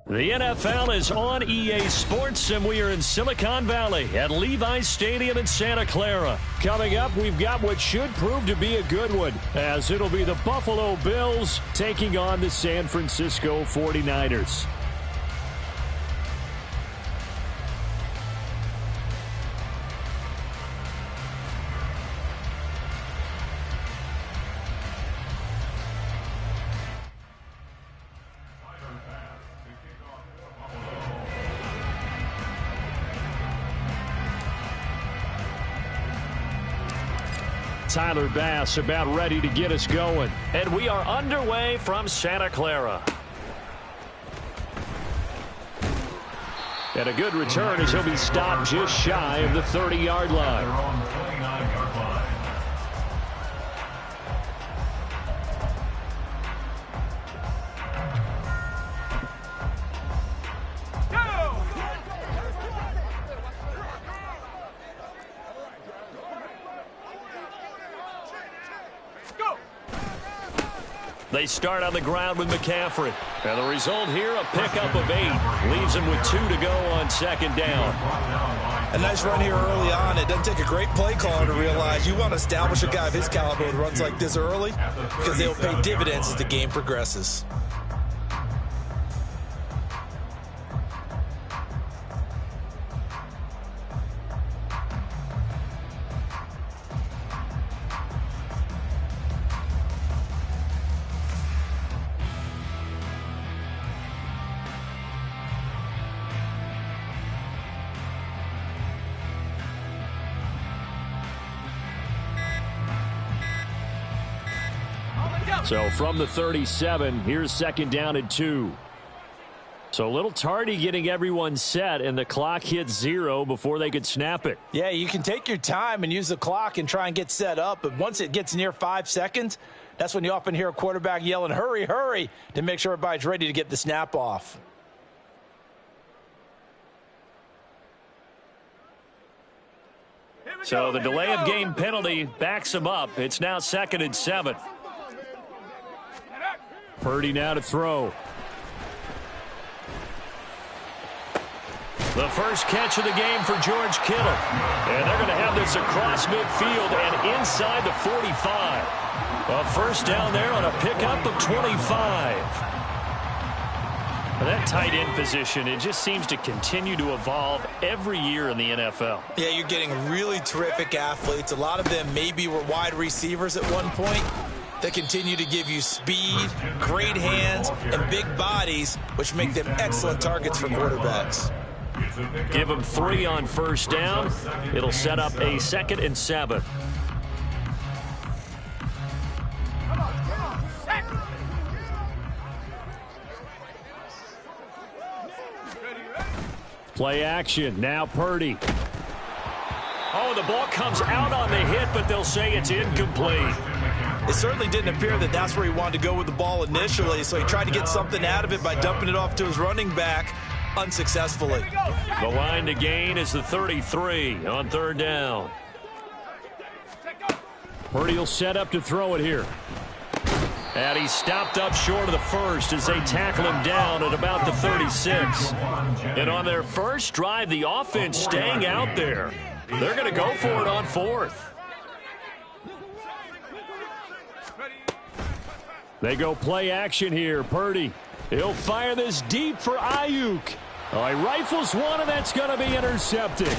The NFL is on EA Sports, and we are in Silicon Valley at Levi's Stadium in Santa Clara. Coming up, we've got what should prove to be a good one, as it'll be the Buffalo Bills taking on the San Francisco 49ers. Tyler Bass about ready to get us going. And we are underway from Santa Clara. And a good return as he'll be stopped just shy of the 30-yard line. They start on the ground with McCaffrey. And the result here, a pickup of 8. Leaves him with 2 to go on second down. A nice run here early on. It doesn't take a great play caller to realize you want to establish a guy of his caliber with runs like this early, because they'll pay dividends as the game progresses. So from the 37, here's second down and 2. So a little tardy getting everyone set, and the clock hit 0 before they could snap it. Yeah, you can take your time and use the clock and try and get set up, but once it gets near 5 seconds, that's when you often hear a quarterback yelling, hurry, hurry, to make sure everybody's ready to get the snap off. So the delay of game penalty backs him up. It's now second and 7. Purdy now to throw. The first catch of the game for George Kittle. And they're going to have this across midfield and inside the 45. A first down there on a pickup of 25. That tight end position, it just seems to continue to evolve every year in the NFL. Yeah, you're getting really terrific athletes. A lot of them maybe were wide receivers at one point. They continue to give you speed, great hands, and big bodies, which make them excellent targets for quarterbacks. Give them 3 on first down. It'll set up a second and 7. Play action. Now Purdy. Oh, the ball comes out on the hit, but they'll say it's incomplete. It certainly didn't appear that that's where he wanted to go with the ball initially, so he tried to get something out of it by dumping it off to his running back unsuccessfully. The line to gain is the 33 on third down. Purdy will set up to throw it here. And he stopped up short of the first as they tackle him down at about the 36. And on their first drive, the offense staying out there. They're going to go for it on 4th. They go play action here. Purdy. He'll fire this deep for Ayuk. Oh, he rifles one, and that's going to be intercepted.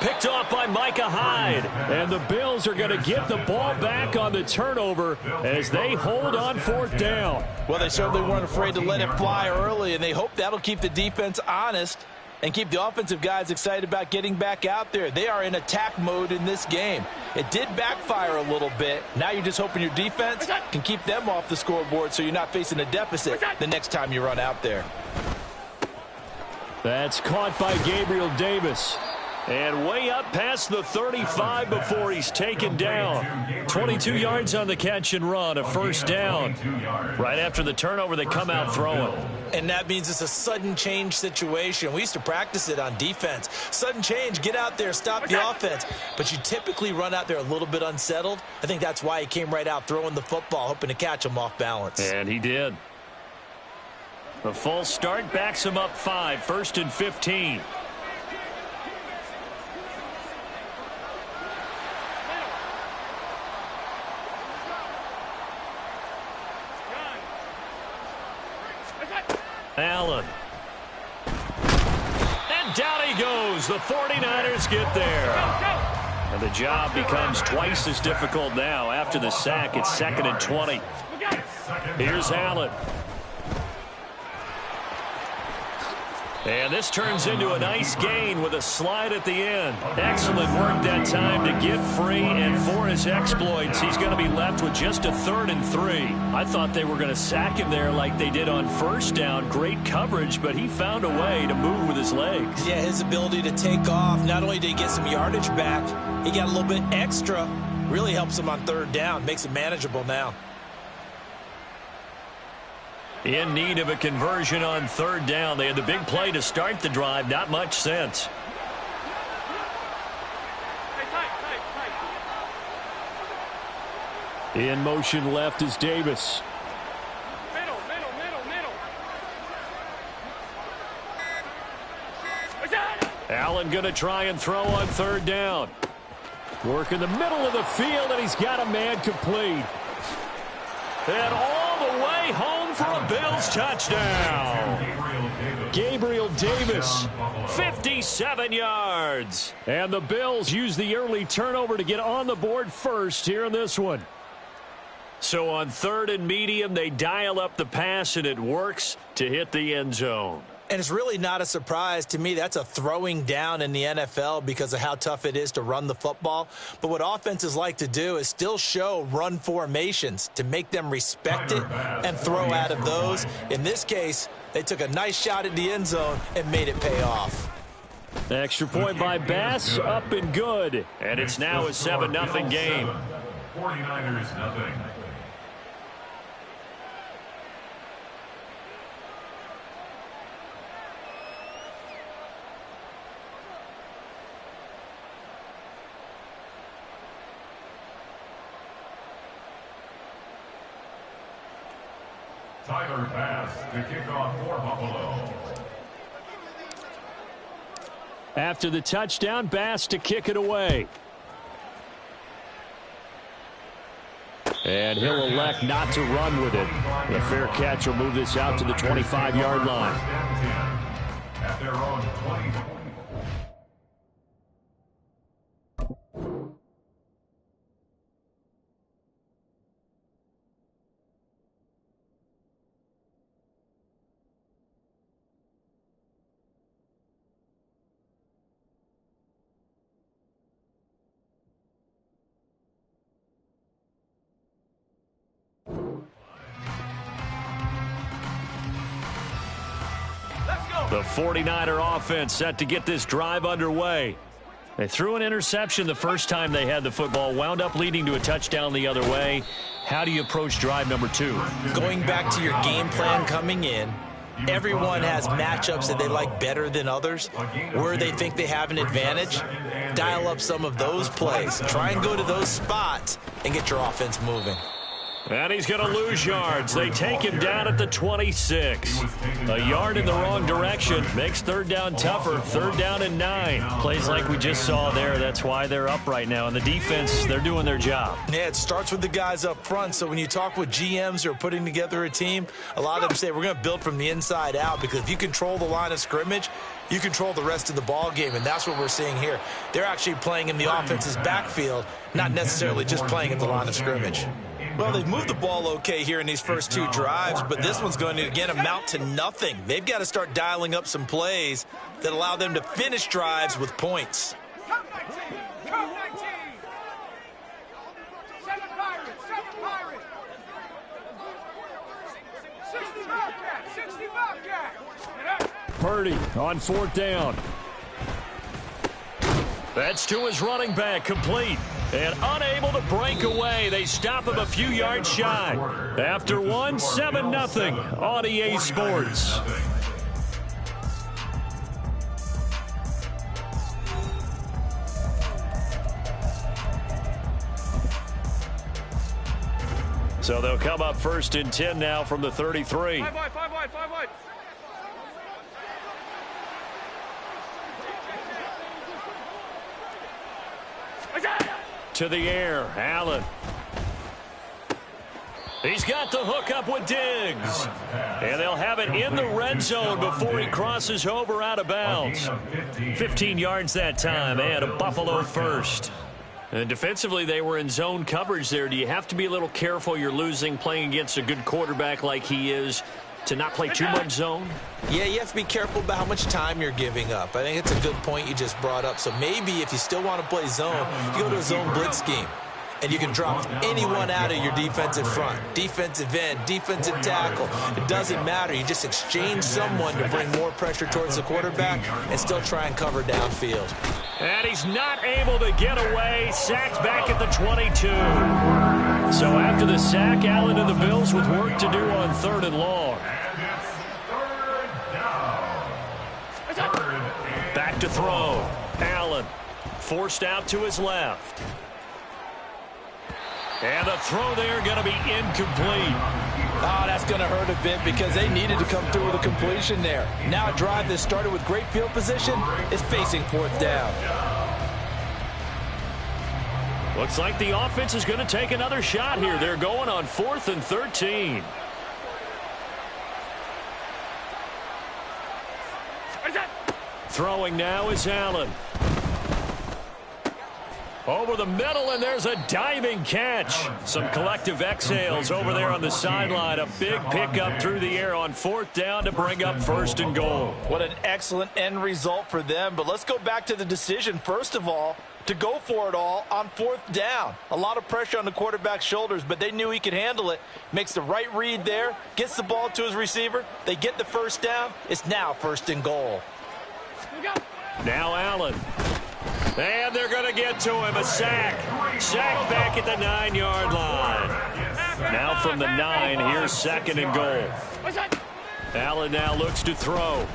Picked off by Micah Hyde. And the Bills are going to get the ball back on the turnover as they hold on 4th down. Well, they certainly weren't afraid to let it fly early, and they hope that'll keep the defense honest and keep the offensive guys excited about getting back out there. They are in attack mode in this game. It did backfire a little bit. Now you're just hoping your defense can keep them off the scoreboard so you're not facing a deficit the next time you run out there. That's caught by Gabriel Davis. And way up past the 35 before he's taken down. 22 yards on the catch and run, a first down. Right after the turnover, they come out throwing. And that means it's a sudden change situation. We used to practice it on defense. Sudden change, get out there, stop the offense. But you typically run out there a little bit unsettled. I think that's why he came right out throwing the football, hoping to catch him off balance. And he did. The full start backs him up 5, 1st and 15. Allen. And down he goes. The 49ers get there. And the job becomes twice as difficult now. After the sack, it's 2nd and 20. Here's Allen. And this turns into a nice gain with a slide at the end. Excellent work that time to get free, and for his exploits, he's going to be left with just a 3rd and 3. I thought they were going to sack him there like they did on 1st down. Great coverage, but he found a way to move with his legs. Yeah, his ability to take off, not only did he get some yardage back, he got a little bit extra. Really helps him on 3rd down, makes it manageable now. In need of a conversion on 3rd down. They had the big play to start the drive. Not much sense. In motion left is Davis. Middle. Allen going to try and throw on 3rd down. Work in the middle of the field, and he's got a man complete. And all the way home for a Bills touchdown. Gabriel Davis, 57 yards. And the Bills use the early turnover to get on the board first here in this one. So on 3rd and medium, they dial up the pass, and it works to hit the end zone. And it's really not a surprise to me. That's a throwing down in the NFL because of how tough it is to run the football. But what offenses like to do is still show run formations to make them respect it and throw out of those. In this case, they took a nice shot at the end zone and made it pay off. Extra point by Bass, up and good. And it's now a 7-0 game. 49ers nothing. Tyler Bass to kick off for Buffalo. After the touchdown, Bass to kick it away. And he'll elect not to run with it. The fair catch will move this out to the 25-yard line. At their own 20. The 49er offense set to get this drive underway. They threw an interception the first time they had the football, wound up leading to a touchdown the other way. How do you approach drive number 2? Going back to your game plan coming in, everyone has matchups that they like better than others, where they think they have an advantage. Dial up some of those plays. Try and go to those spots and get your offense moving. And he's going to lose yards. They take him down at the 26. A yard in the wrong direction makes 3rd down tougher. 3rd down and 9. Plays like we just saw there. That's why they're up right now. And the defense, they're doing their job. Yeah, it starts with the guys up front. So when you talk with GMs who are putting together a team, a lot of them say we're going to build from the inside out, because if you control the line of scrimmage, you control the rest of the ball game, and that's what we're seeing here. They're actually playing in the offense's backfield, not necessarily just playing at the line of scrimmage. Well, they've moved the ball okay here in these first 2 drives, but this one's going to, again, amount to nothing. They've got to start dialing up some plays that allow them to finish drives with points. Come 19! Come 19! 7 Pirates! 7 Pirates! 60 Bobcats! 60 Bobcats! Purdy on 4th down. That's to his running back, complete. And unable to break away. They stop him a few yards shy. After one, 7-0 on EA Sports. So they'll come up 1st and 10 now from the 33. 5 wide, 5 wide, 5 wide. To the air, Allen. He's got the hook up with Diggs. And they'll have it in the red zone before he crosses over out of bounds. 15 yards that time, and a Buffalo first. And defensively, they were in zone coverage there. Do you have to be a little careful? You're losing playing against a good quarterback like he is to not play too much zone? Yeah, you have to be careful about how much time you're giving up. I think it's a good point you just brought up. So maybe if you still want to play zone, you go to a zone blitz scheme. And you can drop anyone out of your defensive front. Defensive end, defensive tackle. It doesn't matter. You just exchange someone to bring more pressure towards the quarterback and still try and cover downfield. And he's not able to get away. Sacked back at the 22. So after the sack, Allen and the Bills with work to do on 3rd and long. Back to throw. Allen forced out to his left. And the throw there going to be incomplete. Oh, that's going to hurt a bit because they needed to come through with a completion there. Now a drive that started with great field position is facing 4th down. Looks like the offense is going to take another shot here. They're going on 4th and 13. Throwing now is Allen. Over the middle, and there's a diving catch. Some collective exhales over there on the sideline. A big pickup through the air on 4th down to bring up 1st and goal. What an excellent end result for them. But let's go back to the decision, first of all, to go for it all on 4th down. A lot of pressure on the quarterback's shoulders, but they knew he could handle it. Makes the right read there, gets the ball to his receiver. They get the 1st down. It's now 1st and goal. Now Allen. And they're going to get to him. A sack. Sack back at the 9-yard line. Now from the 9, here's 2nd and goal. Allen now looks to throw.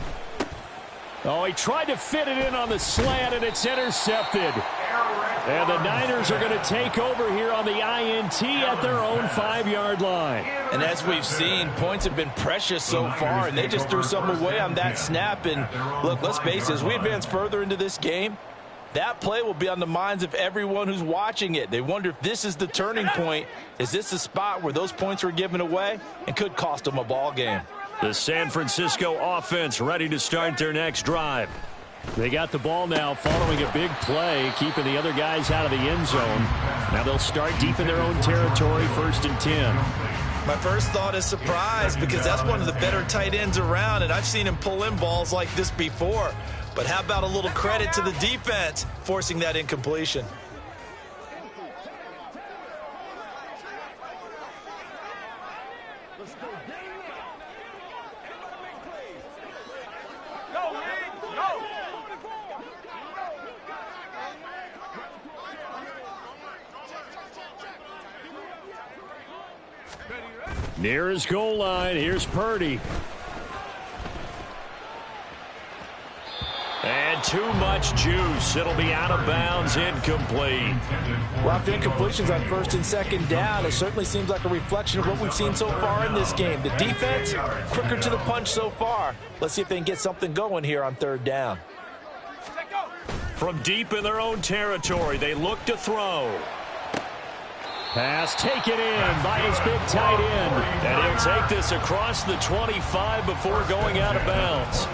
Oh, he tried to fit it in on the slant, and it's intercepted. And the Niners are going to take over here on the INT at their own 5-yard line. And as we've seen, points have been precious so far, and they just threw something away on that snap. And look, let's face it, as we advance further into this game, that play will be on the minds of everyone who's watching it. They wonder if this is the turning point. Is this the spot where those points were given away and could cost them a ball game? The San Francisco offense ready to start their next drive. They got the ball now following a big play, keeping the other guys out of the end zone. Now they'll start deep in their own territory, 1st and 10. My first thought is surprise because that's one of the better tight ends around, and I've seen him pull in balls like this before. But how about a little credit to the defense forcing that incompletion? Near his goal line, here's Purdy. And too much juice. It'll be out of bounds, incomplete. Well, after incompletions on 1st and 2nd down, it certainly seems like a reflection of what we've seen so far in this game. The defense, quicker to the punch so far. Let's see if they can get something going here on 3rd down. From deep in their own territory, they look to throw. Pass taken in by his big tight end. And he'll take this across the 25 before going out of bounds.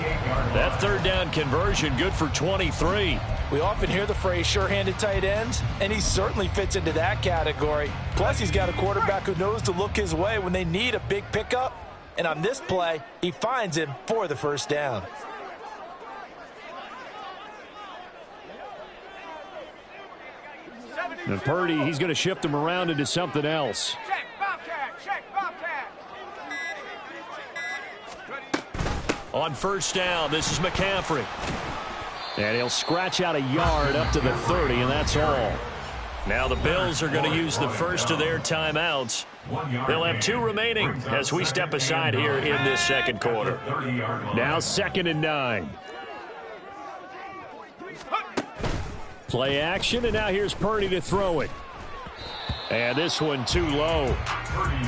That 3rd down conversion good for 23. We often hear the phrase sure-handed tight ends, and he certainly fits into that category. Plus, he's got a quarterback who knows to look his way when they need a big pickup. And on this play, he finds him for the 1st down. And Purdy, he's going to shift him around into something else. Check, Bobcat. Check, Bobcat. On 1st down, this is McCaffrey. And he'll scratch out a yard up to the 30, and that's all. Now the Bills are going to use the first of their timeouts. They'll have 2 remaining as we step aside here in this 2nd quarter. Now 2nd and 9. Play action, and now here's Purdy to throw it. And this one too low.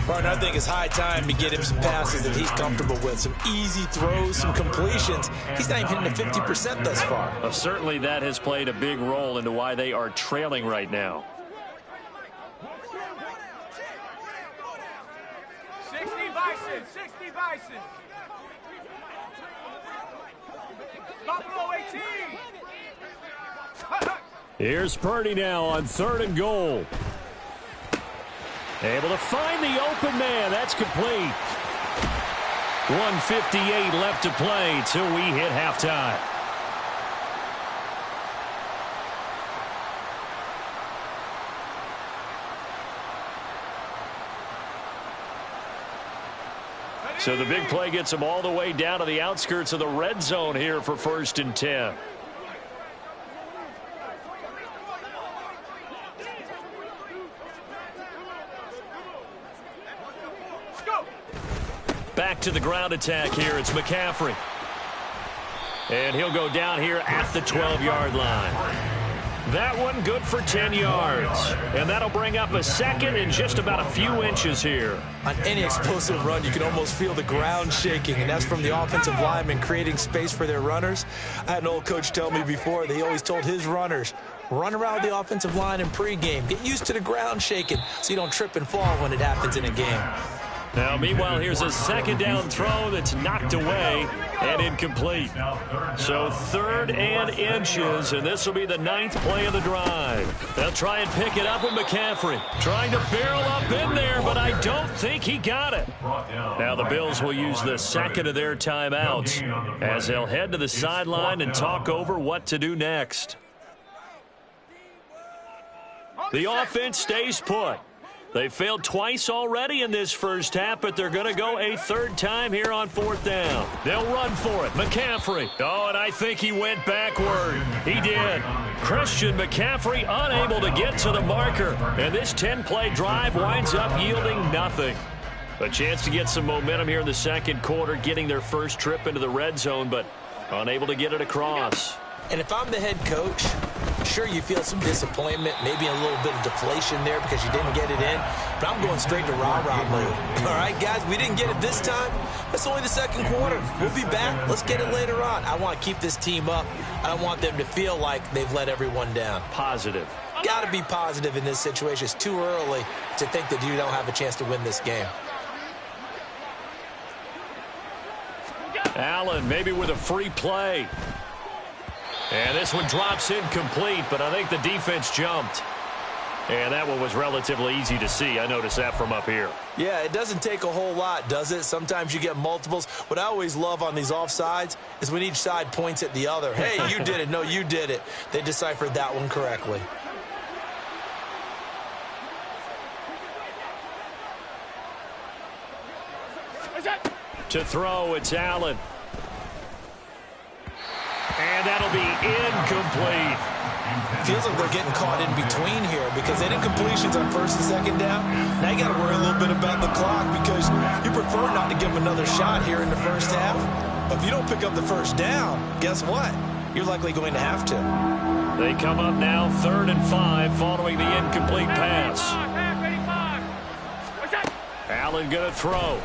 Partner, I think it's high time to get him some passes that he's comfortable with. Some easy throws, some completions. He's not even hitting the 50% thus far. Certainly that has played a big role into why they are trailing right now. 60 Bison, 60 Bison. Buffalo 18. Here's Purdy now on 3rd and goal. Able to find the open man. That's complete. 1:58 left to play till we hit halftime. So the big play gets them all the way down to the outskirts of the red zone here for 1st and 10. Back to the ground attack here. It's McCaffrey. And he'll go down here at the 12-yard line. That one good for 10 yards. And that'll bring up a 2nd and just about a few inches here. On any explosive run, you can almost feel the ground shaking, and that's from the offensive linemen creating space for their runners. I had an old coach tell me before, they always told his runners, run around the offensive line in pregame. Get used to the ground shaking so you don't trip and fall when it happens in a game. Now, meanwhile, here's a 2nd down throw that's knocked away and incomplete. So 3rd and inches, and this will be the 9th play of the drive. They'll try and pick it up with McCaffrey. Trying to barrel up in there, but I don't think he got it. Now the Bills will use the 2nd of their timeouts as they'll head to the sideline and talk over what to do next. The offense stays put. They failed twice already in this first half, but they're going to go a 3rd time here on 4th down. They'll run for it. McCaffrey. Oh, and I think he went backward. He did. Christian McCaffrey unable to get to the marker. And this 10-play drive winds up yielding nothing. A chance to get some momentum here in the 2nd quarter, getting their first trip into the red zone, but unable to get it across. And if I'm the head coach, sure, you feel some disappointment, maybe a little bit of deflation there because you didn't get it in, but I'm going straight to rah-rah mode. All right, guys, we didn't get it this time. It's only the 2nd quarter. We'll be back. Let's get it later on. I want to keep this team up. I don't want them to feel like they've let everyone down. Positive. Got to be positive in this situation. It's too early to think that you don't have a chance to win this game. Allen maybe with a free play. And this one drops incomplete, but I think the defense jumped. And that one was relatively easy to see. I noticed that from up here. Yeah, it doesn't take a whole lot, does it? Sometimes you get multiples. What I always love on these offsides is when each side points at the other. Hey, you did it. No, you did it. They deciphered that one correctly. To throw, it's Allen. And that'll be incomplete. Feels like they're getting caught in between here because they did completions on 1st and 2nd down. Now you got to worry a little bit about the clock because you prefer not to give them another shot here in the first half. But if you don't pick up the 1st down, guess what? You're likely going to have to. They come up now 3rd and 5 following the incomplete pass. Allen going to throw.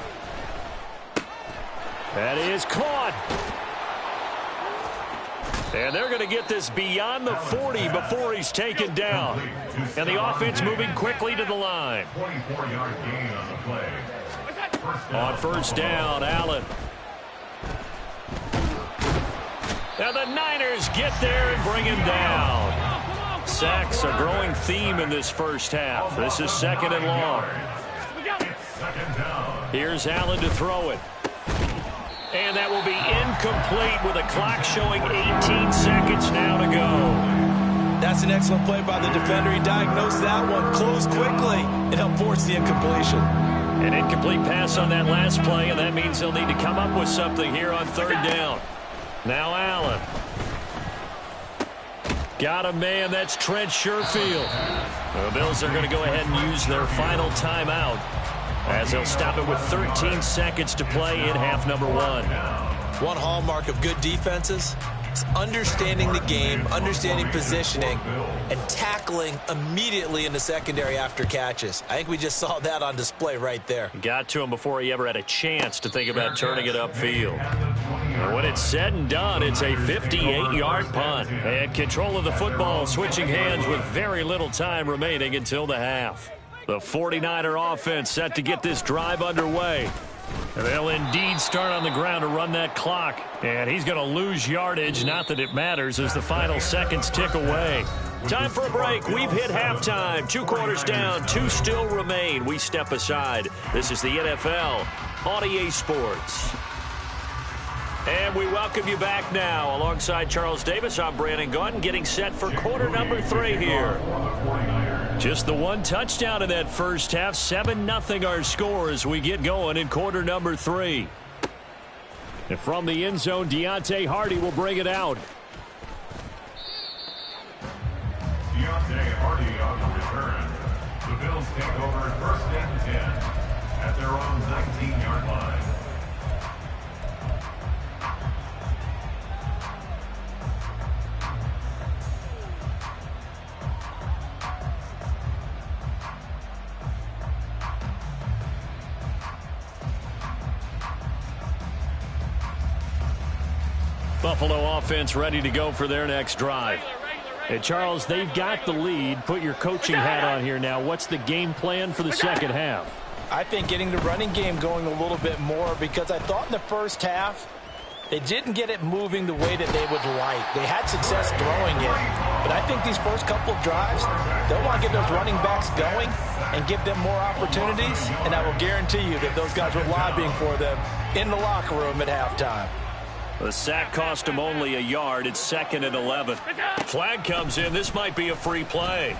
That is caught. And they're going to get this beyond the 40 before he's taken down. And the offense moving quickly to the line. 24-yard gain on the play. On 1st down, Allen. Now the Niners get there and bring him down. Sacks a growing theme in this first half. This is 2nd and long. Here's Allen to throw it. And that will be incomplete with a clock showing 18 seconds now to go. That's an excellent play by the defender. He diagnosed that one, closed quickly, and helped force the incompletion. An incomplete pass on that last play, and that means they'll need to come up with something here on 3rd down. Now Allen. Got a man, that's Trent Sherfield. The Bills are going to go ahead and use their final timeout as they'll stop it with 13 seconds to play in half number 1. One hallmark of good defenses It's understanding the game, understanding positioning, and tackling immediately in the secondary after catches. I think we just saw that on display right there. Got to him before he ever had a chance to think about turning it upfield. And when it's said and done, it's a 58-yard punt. And control of the football switching hands with very little time remaining until the half. The 49er offense set to get this drive underway. They'll indeed start on the ground to run that clock. And he's going to lose yardage. Not that it matters as the final seconds tick away. Time for a break. We've hit halftime. 2 quarters down. 2 still remain. We step aside. This is the NFL on EA Sports. And we welcome you back now. Alongside Charles Davis, I'm Brandon Gaudin, getting set for quarter number 3 here. Just the 1 touchdown in that first half. 7-0 our score as we get going in quarter number 3. And from the end zone, Deontay Hardy will bring it out. Deontay Hardy on the return. The Bills take over 1st and 10 at their own 19-yard line. Buffalo offense ready to go for their next drive. And Charles, they've got the lead. Put your coaching hat on here now. What's the game plan for the second half? I think getting the running game going a little bit more, because I thought in the first half they didn't get it moving the way that they would like. They had success throwing it, but I think these first couple of drives, they'll want to get those running backs going and give them more opportunities, and I will guarantee you that those guys were lobbying for them in the locker room at halftime. The sack cost him only a yard. It's 2nd and 11. Flag comes in. This might be a free play.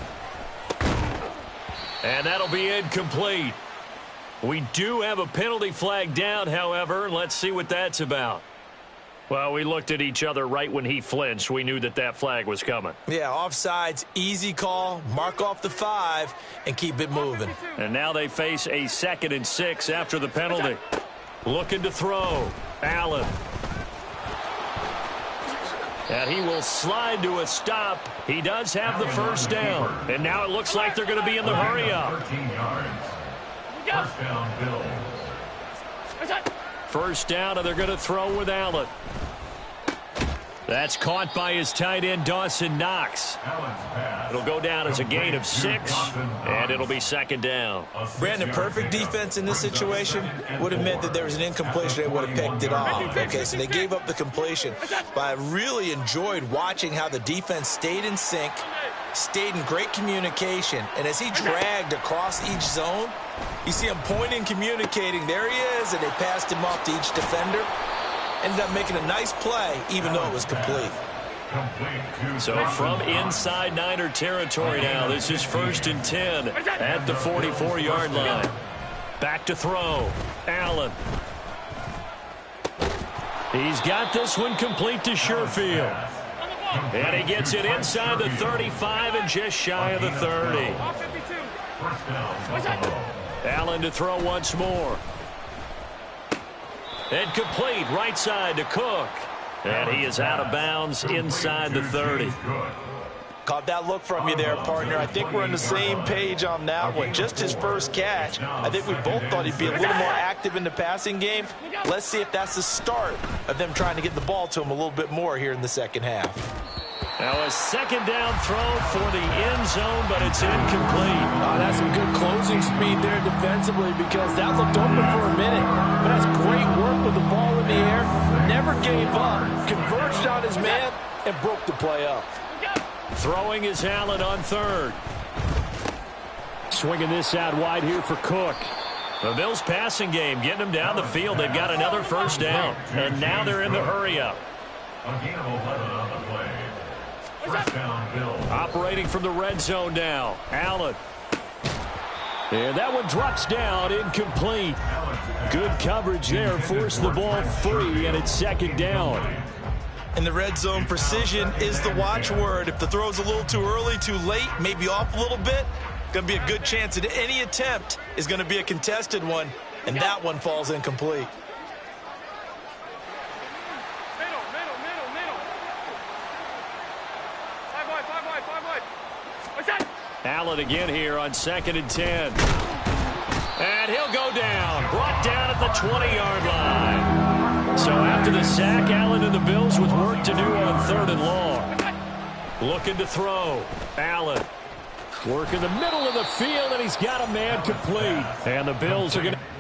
And that'll be incomplete. We do have a penalty flag down, however. Let's see what that's about. Well, we looked at each other right when he flinched. We knew that that flag was coming. Yeah, offsides, easy call. Mark off the 5 and keep it moving. And now they face a 2nd and 6 after the penalty. Looking to throw. Allen. And he will slide to a stop. He does have the first down. And now it looks like they're going to be in the hurry-up. 13 yards. First down, Bills. First down, and they're going to throw with Allen. That's caught by his tight end, Dawson Knox. It'll go down as a gain of 6, and it'll be 2nd down. Brandon, perfect defense in this situation would have meant that there was an incompletion. They would have picked it off. Okay, so they gave up the completion. But I really enjoyed watching how the defense stayed in sync, stayed in great communication. And as he dragged across each zone, you see him pointing, communicating. There he is, and they passed him off to each defender. Ended up making a nice play, even though it was complete. So from inside Niner territory now, this is 1st and 10 at the 44-yard line. Back to throw. Allen. He's got this one complete to Sherfield. And he gets it inside the 35 and just shy of the 30. Allen to throw once more. And complete right side to Cook. And he is out of bounds inside the 30. Caught that look from you there, partner. I think we're on the same page on that one. Just his first catch. I think we both thought he'd be a little more active in the passing game. Let's see if that's the start of them trying to get the ball to him a little bit more here in the second half. Now a 2nd down throw for the end zone, but it's incomplete. That's some good closing speed there defensively, because that looked open for a minute. But that's great work with the ball in the air. Never gave up. Converged on his man and broke the play up. Throwing is Allen on 3rd. Swinging this out wide here for Cook. The Bills passing game getting them down the field. They've got another first down. And now they're in the hurry-up. A gain of 11 on the play. First down, Bills. Operating from the red zone now. Allen. And that one drops down, incomplete. Good coverage there. Forced the ball free, and it's 2nd down. In the red zone, precision is the watchword. If the throw's a little too early, too late, maybe off a little bit, going to be a good chance that any attempt is going to be a contested one, and that one falls incomplete. Allen again here on 2nd and 10. And he'll go down. Brought down at the 20-yard line. So after the sack, Allen and the Bills with work to do on 3rd and long. Looking to throw. Allen. Work in the middle of the field, and he's got a man complete. And the Bills are going to...